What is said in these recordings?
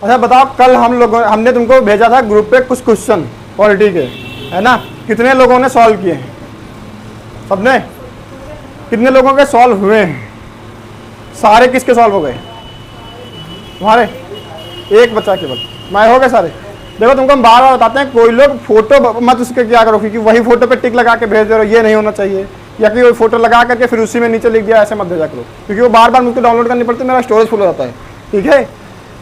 अच्छा बताओ, कल हमने तुमको भेजा था ग्रुप पे कुछ क्वेश्चन पॉलिटी के, है ना? कितने लोगों ने सॉल्व किए हैं? सबने? कितने लोगों के सॉल्व हुए हैं? सारे किसके सॉल्व हो गए? तुम्हारे? एक बच्चा केवल। मैं हो गए सारे? देखो तुमको हम बार बार बताते हैं, कोई लोग फोटो मत उसके क्या करो, क्योंकि वही फोटो पे टिक लगा के भेज दे रहे हो, ये नहीं होना चाहिए। या कि वो फोटो लगा करके फिर उसी में नीचे लिख दिया, ऐसे मत भेजा करो, क्योंकि वो बार बार मुझको डाउनलोड करनी पड़ती है, मेरा स्टोरेज फुल हो जाता है। ठीक है,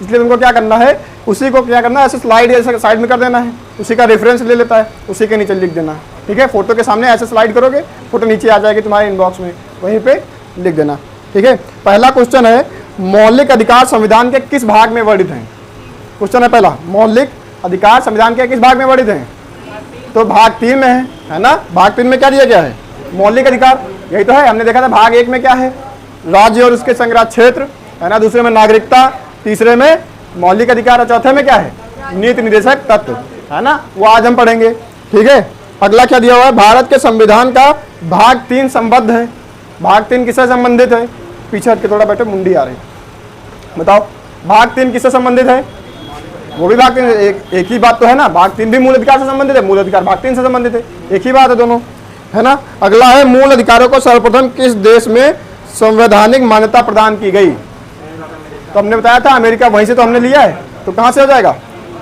इसलिए तुमको क्या करना है, उसी को क्या करना है, ऐसे स्लाइड ऐसे साइड में कर देना है, उसी का रेफरेंस ले लेता है, उसी के नीचे लिख देना। ठीक है, फोटो के सामने ऐसे स्लाइड करोगे, फोटो नीचे आ जाएगी तुम्हारे इनबॉक्स में, वहीं पे लिख देना। ठीक है, पहला क्वेश्चन है, मौलिक अधिकार संविधान के किस भाग में वर्णित हैं? क्वेश्चन है पहला, मौलिक अधिकार संविधान के किस भाग में वर्णित हैं? तो भाग 3 में है ना? भाग 3 में क्या दिया गया है? मौलिक अधिकार, यही तो है। हमने देखा था भाग 1 में क्या है? राज्य और उसके संग्रह क्षेत्र, है ना? दूसरे में नागरिकता, तीसरे में मौलिक अधिकार और चौथे में क्या है? नीति निर्देशक तत्व, है ना? वो आज हम पढ़ेंगे। ठीक है, अगला क्या दिया हुआ है? भारत के संविधान का भाग 3 संबद्ध है। भाग 3 किससे संबंधित है? पीछे हट के थोड़ा बैठे, मुंडी आ रही। बताओ भाग 3 किससे संबंधित है? वो भी भाग 3, एक ही बात तो है ना? भाग 3 भी मूल अधिकार से संबंधित है, मूल अधिकार भाग 3 से संबंधित है, एक ही बात है दोनों, है ना? अगला है, मूल अधिकारों को सर्वप्रथम किस देश में संवैधानिक मान्यता प्रदान की गई? तो हमने बताया था अमेरिका, वहीं से तो हमने लिया है, तो कहां से हो जाएगा?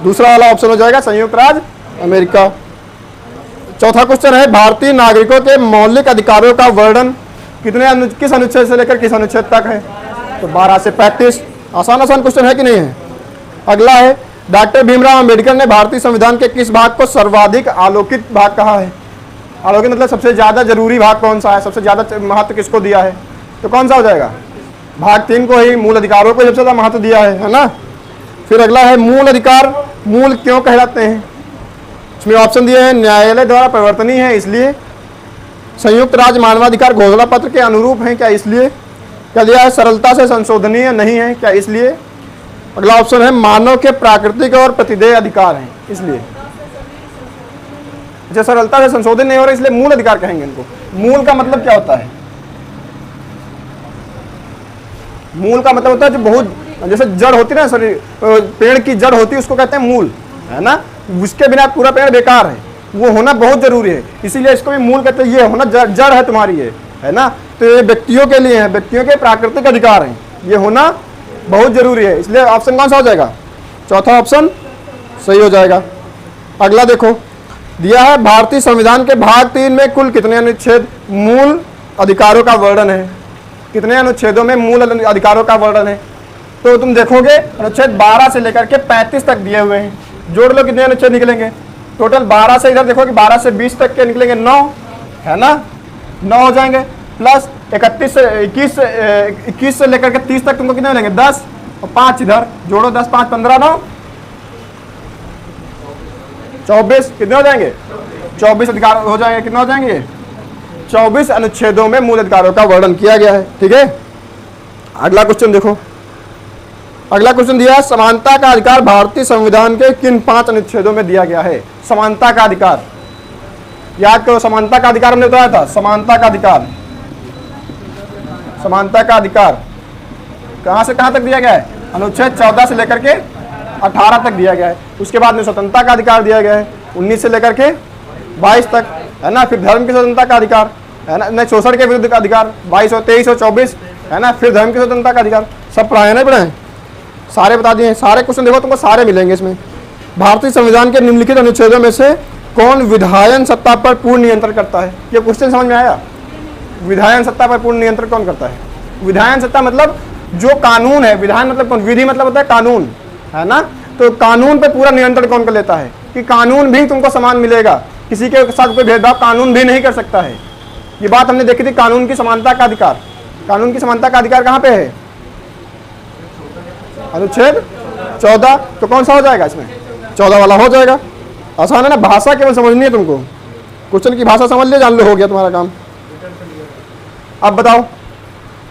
दूसरा वाला ऑप्शन हो जाएगा, संयुक्त राज्य अमेरिका। चौथा क्वेश्चन है, भारतीय नागरिकों के मौलिक अधिकारों का वर्णन किस अनुच्छेद से लेकर किस अनुच्छेद तक है? तो 12 से 35। आसान क्वेश्चन है कि नहीं है? अगला है, डॉक्टर भीमराव अंबेडकर ने भारतीय संविधान के किस भाग को सर्वाधिक आलोकित भाग कहा है? आलोकित मतलब सबसे ज्यादा जरूरी भाग कौन सा है, सबसे ज्यादा महत्व किसको दिया है? तो कौन सा हो जाएगा? भाग 3 को ही, मूल अधिकारों को सबसे ज्यादा महत्व दिया है ना? फिर अगला है, मूल अधिकार मूल क्यों कहलाते हैं? इसमें ऑप्शन दिए हैं, न्यायालय द्वारा परिवर्तनीय है इसलिए, संयुक्त राज्य मानवाधिकार घोषणा पत्र के अनुरूप है क्या इसलिए, क्या दिया है, सरलता से संशोधनीय नहीं है क्या इसलिए। अगला ऑप्शन है, मानव के प्राकृतिक और प्रतिदेय अधिकार हैं इसलिए। अच्छा, सरलता से संशोधन नहीं हो रहा इसलिए मूल अधिकार कहेंगे इनको। मूल का मतलब क्या होता है? मूल का मतलब होता है जो बहुत, जैसे जड़ होती है ना, शरीर पेड़ की जड़ होती है, उसको कहते हैं मूल, है ना? उसके बिना पूरा पेड़ बेकार है, वो होना बहुत जरूरी है, इसीलिए इसको भी मूल कहते हैं। ये होना जड़ है तुम्हारी, ये है ना? तो ये व्यक्तियों के लिए है, व्यक्तियों के प्राकृतिक अधिकार हैं, ये होना बहुत जरूरी है, इसलिए ऑप्शन कौन सा हो जाएगा? चौथा ऑप्शन सही हो जाएगा। अगला देखो, दिया है, भारतीय संविधान के भाग 3 में कुल कितने अनुच्छेद मूल अधिकारों का वर्णन है? कितने अनुच्छेदों में मूल अधिकारों का वर्णन है? तो तुम देखोगे अनुच्छेद 12 से लेकर के 35 तक दिए हुए हैं, जोड़ लो कितने अनुच्छेद निकलेंगे? टोटल 12 से, इधर देखोगे 12 से 20 तक के निकलेंगे 9, है ना? 9 हो जाएंगे, प्लस 21 से लेकर के 30 तक तुमको कितने मिलेंगे? 10 और 5 इधर जोड़ो, 10 5 15 9 24, कितने हो जाएंगे? 24 अधिकार हो जाएंगे। कितने हो जाएंगे? 24 अनुच्छेदों में मूल अधिकारों का वर्णन किया गया है। ठीक है, अगला क्वेश्चन देखो। अगला क्वेश्चन दिया है, समानता का अधिकार भारतीय संविधान के किन 5 अनुच्छेदों में दिया गया है? समानता का अधिकार याद करो, समानता का अधिकार हमने बताया था। समानता का अधिकार, समानता का अधिकार कहां से कहां तक दिया गया है? अनुच्छेद 14 से लेकर के 18 तक दिया गया है। उसके बाद में स्वतंत्रता का अधिकार दिया गया है 19 से लेकर के 22 तक, है ना? फिर धर्म की स्वतंत्रता का अधिकार, है ना? नहीं, शोषण के विरुद्ध का अधिकार 22 और 23 और 24, है ना? फिर धर्म की स्वतंत्रता का अधिकार, सब पढ़ाए नहीं पढ़ाए? सारे बता दिए। सारे क्वेश्चन देखो तुमको सारे मिलेंगे इसमें। भारतीय संविधान के निम्नलिखित अनुच्छेदों में से कौन विधायन सत्ता पर पूर्ण नियंत्रण करता है? ये क्वेश्चन समझ में आया? विधायन सत्ता पर पूर्ण नियंत्रण कौन करता है? विधायन सत्ता मतलब जो कानून है, विधान मतलब कौन, विधि मतलब होता है कानून, है ना? तो कानून पे पूरा नियंत्रण कौन कर लेता है कि कानून भी तुमको समान मिलेगा, किसी के साथ कोई भेदभाव कानून भी नहीं कर सकता है। ये बात हमने देखी थी, कानून की समानता का अधिकार। कानून की समानता का अधिकार कहाँ पे है? अनुच्छेद 14। तो कौन सा हो जाएगा इसमें? 14 वाला हो जाएगा। आसान है ना? भाषा केवल समझनी है तुमको, क्वेश्चन की भाषा समझ ले, जान लो, हो गया तुम्हारा काम। अब बताओ,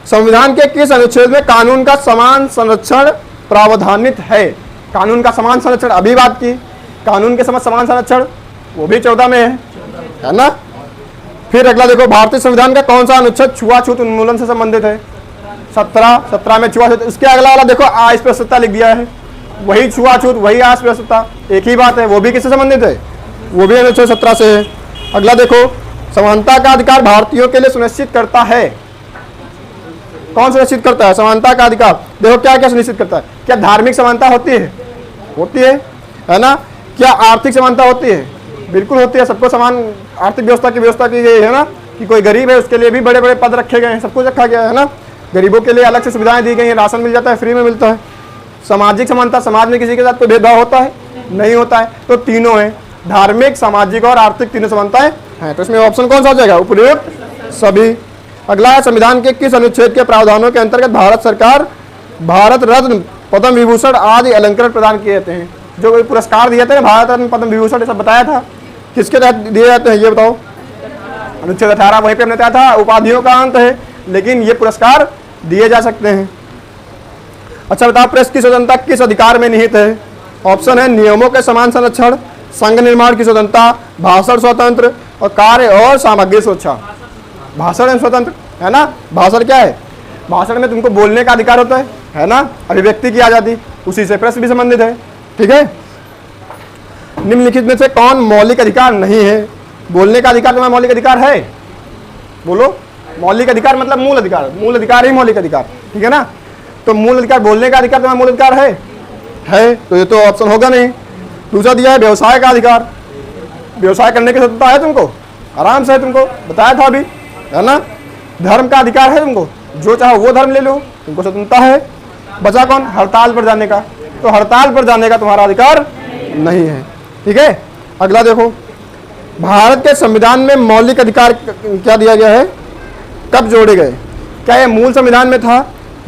संविधान के किस अनुच्छेद में कानून का समान संरक्षण प्रावधानित है? कानून का समान संरक्षण अभी बात की, कानून के समान संरक्षण वो भी 14 में है ना? फिर अगला देखो, भारतीय संविधान का कौन सा अनुच्छेद छुआछूत उन्मूलन से संबंधित है? 17 में छुआछूत। उसके अगला वाला देखो, अस्पृश्यता लिख दिया है, वही छुआछूत, वही अस्पृश्यता, एक ही बात है। वो भी किससे संबंधित है? वो भी अनुच्छेद 17 से है। अगला देखो, समानता का अधिकार भारतीयों के लिए सुनिश्चित करता है। कौन सुनिश्चित करता है समानता का अधिकार? देखो क्या क्या सुनिश्चित करता है। क्या धार्मिक समानता होती है? होती है ना। क्या आर्थिक समानता होती है? बिल्कुल होती है। सबको समान आर्थिक व्यवस्था की गई है ना, कि कोई गरीब है उसके लिए भी बड़े बड़े पद रखे गए हैं, सब कुछ रखा गया है ना। गरीबों के लिए अलग से सुविधाएं दी गई हैं, राशन मिल जाता है, फ्री में मिलता है। सामाजिक समानता, समाज में किसी के साथ कोई भेदभाव होता है? नहीं होता है। तो तीनों हैं, धार्मिक, सामाजिक और आर्थिक, तीनों समानताएं हैं। तो इसमें ऑप्शन कौन सा हो जाएगा? उपयुक्त सभी। अगला है, संविधान के किस अनुच्छेद के प्रावधानों के अंतर्गत भारत सरकार भारत रत्न, पद्म विभूषण आदि अलंकरण प्रदान किए जाते हैं? जो कोई पुरस्कार दिए थे, भारत रत्न, पद्म विभूषण, ये सब बताया था, किसके तहत दिए जाते हैं ये बताओ? अनुच्छेद 18 वहीं पे हमने बताया था, उपाधियों का अंत है, लेकिन ये पुरस्कार दिए जा सकते हैं। अच्छा बताओ, प्रेस की स्वतंत्रता किस अधिकार में निहित है? ऑप्शन है नियमों के समान संरक्षण, संघ निर्माण की स्वतंत्रता, भाषण स्वतंत्र और कार्य और सामग्री सुरक्षा। भाषण स्वतंत्र है ना। भाषण क्या है? भाषण में तुमको बोलने का अधिकार होता है ना, अभिव्यक्ति की आजादी, उसी से प्रेस भी संबंधित है। ठीक है। निम्नलिखित में से कौन मौलिक अधिकार नहीं है? बोलने का अधिकार तुम्हारा मौलिक अधिकार है? बोलो। मौलिक अधिकार मतलब मूल अधिकार, मूल अधिकार ही मौलिक अधिकार, ठीक है ना। तो मूल अधिकार, बोलने का अधिकार तुम्हारा मूल अधिकार है, तो ये तो ऑप्शन होगा नहीं। दूसरा दिया है व्यवसाय का अधिकार, व्यवसाय करने की स्वतंत्रता है तुमको, आराम से है, तुमको बताया था अभी, है ना। धर्म का अधिकार है तुमको, जो चाहो वो धर्म ले लो, तुमको स्वतंत्रता है। बचा कौन? हड़ताल पर जाने का, तो हड़ताल पर जाने का तुम्हारा अधिकार नहीं है। ठीक है। अगला देखो, भारत के संविधान में मौलिक अधिकार क्या दिया गया है? कब जोड़े गए? क्या ये मूल संविधान में था,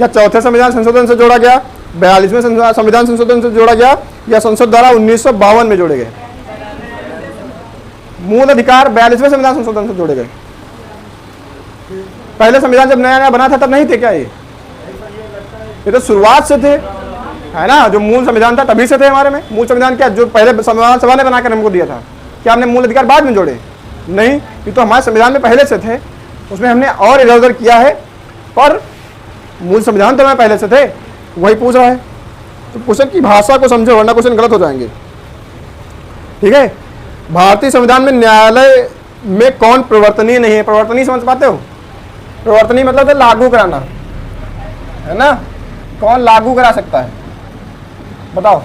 या चौथे संविधान संशोधन से जोड़ा गया, 42वें संविधान संशोधन से जोड़ा गया, या संसद द्वारा 1952 में जोड़े गए? मूल अधिकार 42वें संविधान संशोधन से जोड़े गए। पहले संविधान जब नया नया बना था तब नहीं थे क्या? ये तो शुरुआत से थे, है ना। जो मूल संविधान था तभी से थे हमारे में। मूल संविधान क्या, जो पहले संविधान सभा ने बनाकर हमको दिया था, क्या हमने मूल अधिकार बाद में जोड़े? नहीं, ये तो हमारे संविधान में पहले से थे, उसमें हमने और इधर उधर किया है, पर मूल संविधान तो हमारे पहले से थे। वही पूछ रहा है, तो क्वेश्चन की भाषा को समझो, वरना क्वेश्चन गलत हो जाएंगे। ठीक है। भारतीय संविधान में न्यायालय में कौन प्रवर्तनीय नहीं है? प्रवर्तनीय समझ पाते हो? प्रवर्तनीय मतलब लागू कराना, है ना। कौन लागू करा सकता है बताओ?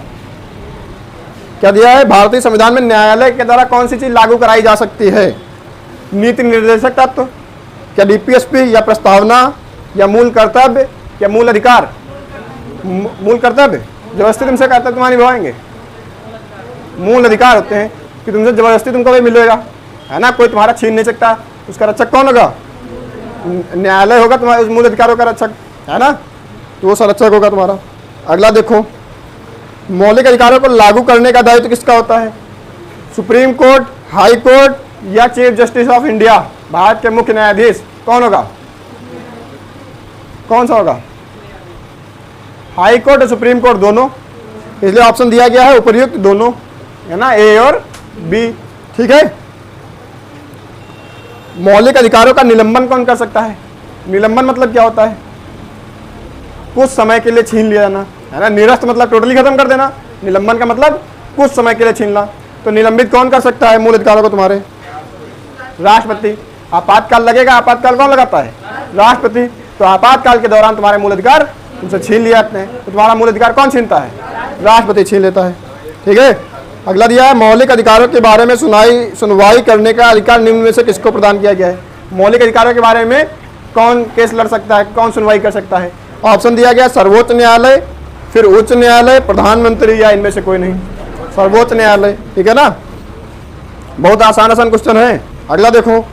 क्या दिया है? भारतीय संविधान में न्यायालय के द्वारा कौन सी चीज लागू कराई जा सकती है? नीति निर्देशक तत्व, क्या डीपीएसपी, या प्रस्तावना, या मूल कर्तव्य, या मूल अधिकार? मूल कर्तव्य जबरदस्ती तुमसे कर्तव्य तुम्हारे निभाएंगे। मूल अधिकार होते हैं कि तुमसे जबरदस्ती तुमको भी मिलेगा, है ना। कोई तुम्हारा छीन नहीं सकता। उसका रक्षक कौन होगा? न्यायालय होगा तुम्हारे उस मूल अधिकारों का रक्षक, है ना। तो वो संरक्षक होगा तुम्हारा। अगला देखो, मौलिक अधिकारों को लागू करने का दायित्व किसका होता है? सुप्रीम कोर्ट, हाई कोर्ट, या chief justice of India? Bharat के मुख्य न्यायाधीश कौन होगा? कौन सा होगा? हाई कोर्ट और सुप्रीम कोर्ट दोनों, इसलिए ऑप्शन दिया गया है उपर्युक्त दोनों, है ना, ए और बी। ठीक है। मौलिक अधिकारों का निलंबन कौन कर सकता है? निलंबन मतलब क्या होता है? कुछ समय के लिए छीन लिया जाना, है ना। निरस्त मतलब टोटली खत्म कर देना, निलंबन का मतलब कुछ समय के लिए छीनना। तो निलंबित कौन कर सकता है मूल अधिकारों को तुम्हारे? राष्ट्रपति। आपातकाल लगेगा, आपातकाल कौन लगाता है? राष्ट्रपति। तो आपातकाल के दौरान तुम्हारे मूल अधिकार तुमसे छीन लिए जाते हैं, तो तुम्हारा मूल अधिकार कौन छीनता है? राष्ट्रपति छीन लेता है। ठीक है। अगला दिया है, मौलिक अधिकारों के बारे में सुनवाई करने का अधिकार निम्न में से किसको प्रदान किया गया है? मौलिक अधिकारों के बारे में कौन केस लड़ सकता है, कौन सुनवाई कर सकता है? ऑप्शन दिया गया सर्वोच्च न्यायालय, फिर उच्च न्यायालय, प्रधानमंत्री, या इनमें से कोई नहीं। सर्वोच्च न्यायालय। ठीक है ना। बहुत आसान क्वेश्चन है। अगला देखो,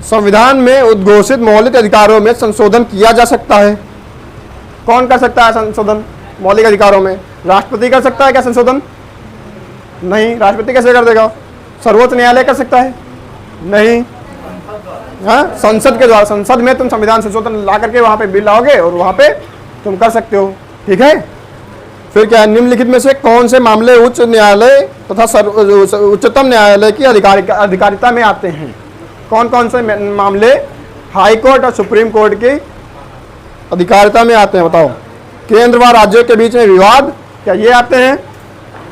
संविधान में उद्घोषित मौलिक अधिकारों में संशोधन किया जा सकता है? कौन कर सकता है संशोधन मौलिक अधिकारों में? राष्ट्रपति कर सकता है क्या संशोधन? नहीं। राष्ट्रपति कैसे कर देगा? सर्वोच्च न्यायालय कर सकता है? नहीं। हाँ, संसद के द्वारा, संसद में तुम संविधान संशोधन ला करके वहां पे बिल लाओगे और वहां पे तुम कर सकते हो। ठीक है। फिर क्या है, निम्नलिखित में से कौन से मामले उच्च न्यायालय तथा उच्चतम न्यायालय की अधिकारिता में आते हैं? कौन कौन से मामले हाई कोर्ट और सुप्रीम कोर्ट की अधिकारिता में आते हैं बताओ? केंद्र व राज्यों के बीच में विवाद, क्या ये आते हैं?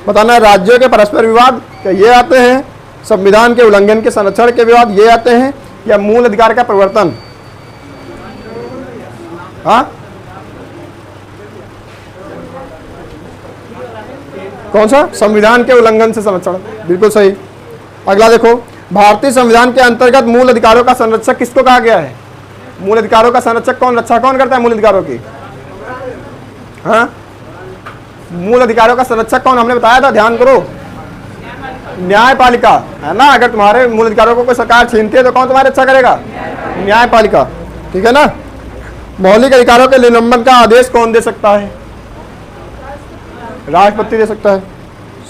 बताना, राज्यों के परस्पर विवाद, क्या ये आते हैं? संविधान के उल्लंघन के संरक्षण के विवाद, ये आते हैं? या मूल अधिकार का परिवर्तन? हाँ, कौन सा? संविधान के उल्लंघन से संरक्षण, बिल्कुल सही। अगला देखो, भारतीय संविधान के अंतर्गत मूल अधिकारों का संरक्षक किसको कहा गया है? मूल अधिकारों का संरक्षक कौन, रक्षा कौन करता है मूल अधिकारों की? हाँ, मूल अधिकारों का संरक्षक कौन? हमने बताया था, ध्यान करो, न्यायपालिका, है ना। अगर तुम्हारे मूल अधिकारों को कोई सरकार छीनती है तो कौन तुम्हारी रक्षा करेगा? न्यायपालिका, ठीक है ना। मौलिक अधिकारों के निलंबन का आदेश कौन दे सकता है? राष्ट्रपति दे सकता है,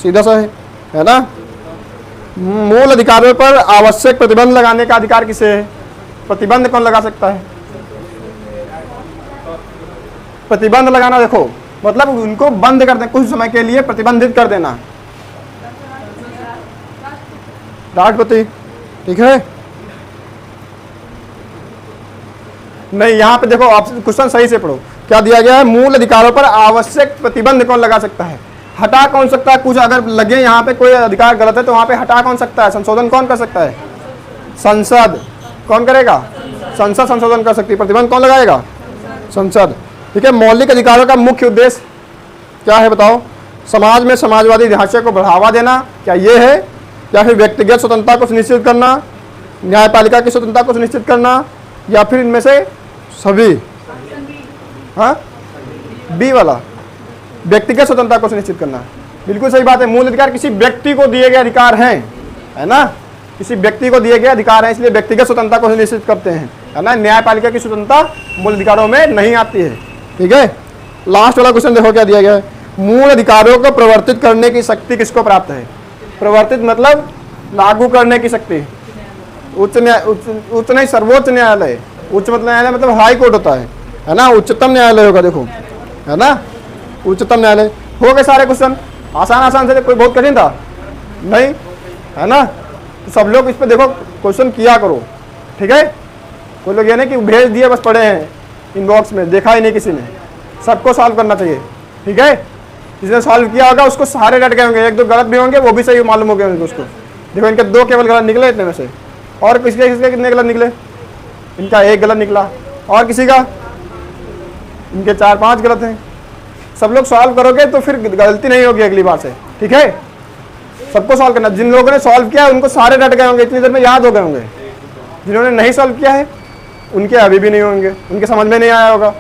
सीधा सा है ना। मूल अधिकारों पर आवश्यक प्रतिबंध लगाने का अधिकार किसे है? प्रतिबंध कौन लगा सकता है? प्रतिबंध लगाना, देखो मतलब उनको बंद कर देना, कुछ समय के लिए प्रतिबंधित कर देना, राष्ट्रपति, ठीक है। नहीं, यहां पे देखो आप क्वेश्चन सही से पढ़ो, क्या दिया गया है? मूल अधिकारों पर आवश्यक प्रतिबंध कौन लगा सकता है? हटा कौन सकता है? कुछ अगर लगे यहाँ पे कोई अधिकार गलत है तो वहां पे हटा कौन सकता है? संशोधन कौन कर सकता है? संसद। कौन करेगा? संसद संशोधन कर सकती है। प्रतिबंध कौन लगाएगा? संसद, ठीक है। मौलिक अधिकारों का मुख्य उद्देश्य क्या है बताओ? समाज में समाजवादी ढांचे को बढ़ावा देना, क्या ये है? या फिर व्यक्तिगत स्वतंत्रता को सुनिश्चित करना, न्यायपालिका की स्वतंत्रता को सुनिश्चित करना, या फिर इनमें से सभी? हाँ, बी वाला, व्यक्तिगत स्वतंत्रता को सुनिश्चित करना, बिल्कुल सही बात है। मूल अधिकार किसी व्यक्ति को दिए गए अधिकार हैं, है ना, किसी व्यक्ति को दिए गए अधिकार हैं, इसलिए व्यक्तिगत स्वतंत्रता को सुनिश्चित करते हैं, है ना। न्यायपालिका की स्वतंत्रता मूल अधिकारों में नहीं आती है, ठीक है। लास्ट वाला क्वेश्चन देखो क्या दिया गया है? मूल अधिकारों को प्रवर्तित करने की शक्ति किसको प्राप्त है? प्रवर्तित मतलब लागू करने की शक्ति। उच्च नहीं, सर्वोच्च न्यायालय। उच्च मतलब न्यायालय मतलब हाई कोर्ट होता है ना। उच्चतम न्यायालय होगा, देखो, है ना, उच्चतम न्यायालय। हो गए सारे क्वेश्चन, आसान आसान से, कोई बहुत कठिन था नहीं, है ना। तो सब लोग इस पे देखो क्वेश्चन किया करो, ठीक है। कोई लोग ये नहीं कि भेज दिए बस पढ़े हैं इनबॉक्स में, देखा ही नहीं किसी ने। सबको सॉल्व करना चाहिए, ठीक है। जिसने सॉल्व किया होगा उसको सारे रट गए होंगे, एक दो गलत भी होंगे, वो भी सही मालूम हो गए होंगे उसको। देखो इनके दो केवल गलत निकले इतने में से, और किसके किसके कितने गलत निकले? इनका एक गलत निकला, और किसी का? इनके 4-5 गलत हैं। सब लोग सॉल्व करोगे तो फिर गलती नहीं होगी अगली बार से, ठीक है। सबको सॉल्व करना। जिन लोगों ने सॉल्व किया उनको सारे रट गए होंगे, इतनी देर में याद हो गए होंगे। जिन्होंने नहीं सॉल्व किया है उनके अभी भी नहीं होंगे, उनके समझ में नहीं आया होगा।